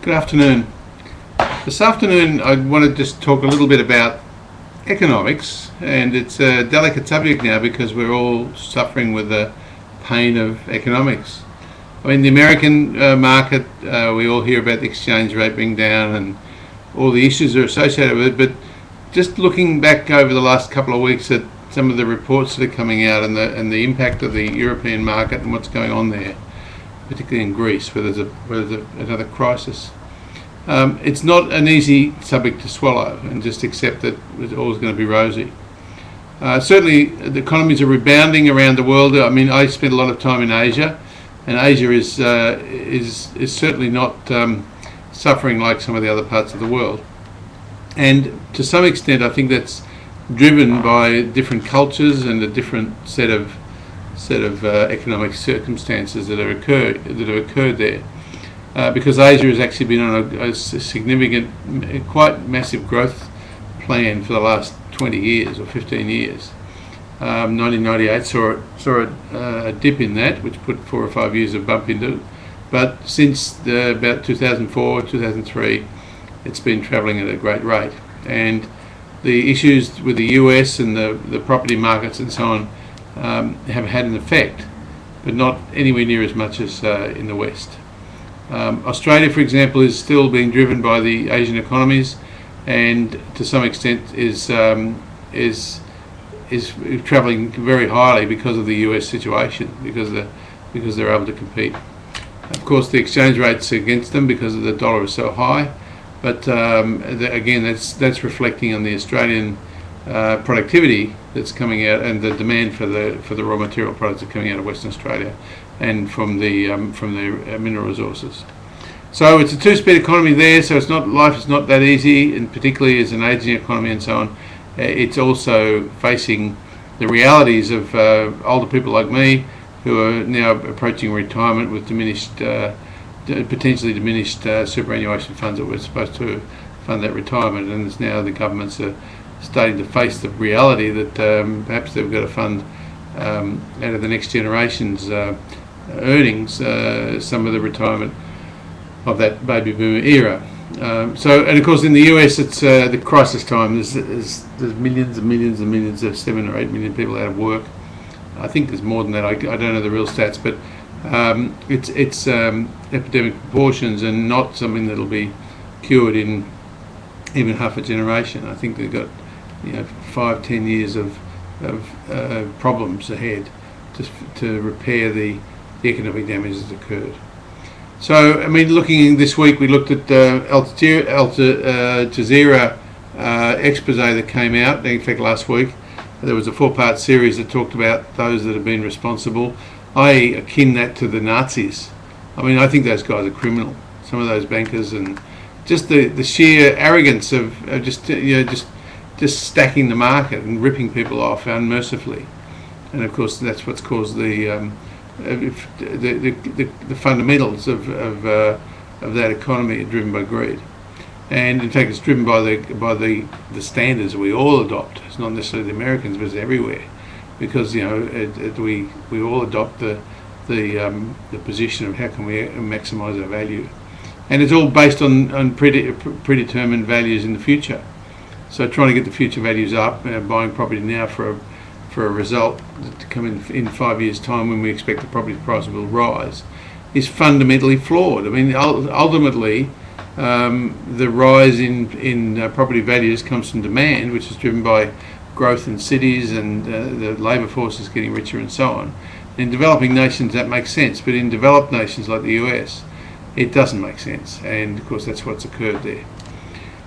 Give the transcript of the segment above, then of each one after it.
Good afternoon. This afternoon I want to just talk a little bit about economics, and it's a delicate subject now because we're all suffering with the pain of economics. I mean, the American market, we all hear about the exchange rate being down and all the issues that are associated with it, but just looking back over the last couple of weeks at some of the reports that are coming out and the impact of the European market and what's going on there, particularly in Greece, where there's another crisis. It's not an easy subject to swallow and just accept that it's always going to be rosy. Certainly, the economies are rebounding around the world. I mean, I spent a lot of time in Asia, and Asia is certainly not suffering like some of the other parts of the world. And to some extent, I think that's driven by different cultures and a different set of economic circumstances that have occurred there. Because Asia has actually been on a significant, quite massive growth plan for the last 20 years or 15 years. 1998 saw a dip in that, which put 4 or 5 years of bump into it. But since about 2004, 2003, it's been travelling at a great rate. And the issues with the US and the property markets and so on have had an effect, but not anywhere near as much as in the West. Australia, for example, is still being driven by the Asian economies, and to some extent is travelling very highly because of the US situation, because they're able to compete. Of course, the exchange rate's against them because the dollar is so high, but again, that's reflecting on the Australian productivity that's coming out and the demand for the raw material products that are coming out of Western Australia and from the mineral resources. So it's a two-speed economy there. So life is not that easy, and particularly as an ageing economy and so on, it's also facing the realities of older people like me who are now approaching retirement with potentially diminished superannuation funds that were supposed to fund that retirement, and it's now the governments are starting to face the reality that perhaps they've got to fund out of the next generation's earnings some of the retirement of that baby boomer era. And of course in the US it's the crisis time. There's millions and millions and millions of 7 or 8 million people out of work. I think there's more than that. I don't know the real stats, but it's epidemic proportions and not something that'll be cured in even half a generation. I think they've got 5-10 years of problems ahead to repair the economic damage that's occurred. So, I mean, looking this week, we looked at Al Jazeera expose that came out. In fact, last week there was a 4-part series that talked about those that have been responsible. I akin that to the Nazis. I mean, I think those guys are criminal. Some of those bankers, and just the sheer arrogance of just stacking the market and ripping people off unmercifully. And of course, that's what's caused the fundamentals of that economy are driven by greed, and in fact it's driven by the standards we all adopt. It's not necessarily the Americans, but it's everywhere, because we all adopt the position of how can we maximise our value, and it's all based on predetermined values in the future. So trying to get the future values up, buying property now for a result to come in 5 years' time when we expect the property price will rise, is fundamentally flawed. I mean, ultimately, the rise in property values comes from demand, which is driven by growth in cities and the labour force is getting richer and so on. In developing nations, that makes sense, but in developed nations like the US, it doesn't make sense, and of course that's what's occurred there.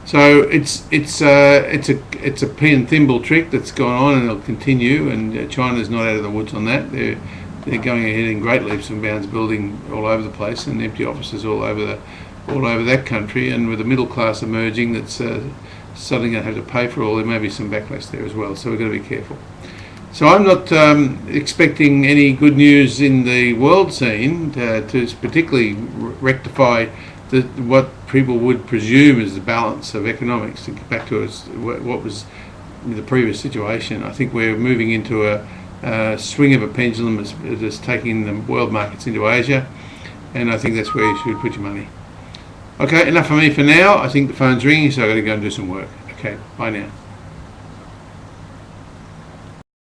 So it's a pea and thimble trick that's gone on, and it'll continue. And China's not out of the woods on that. They're going ahead in great leaps and bounds, building all over the place and empty offices all over that country. And with the middle class emerging, that's suddenly going to have to pay for all. There may be some backlash there as well. So we've got to be careful. So I'm not expecting any good news in the world scene to particularly rectify what people would presume is the balance of economics. To get back to what was the previous situation, I think we're moving into a swing of a pendulum that's taking the world markets into Asia, and I think that's where you should put your money. Okay, enough for me for now. I think the phone's ringing, so I've got to go and do some work. Okay, bye now.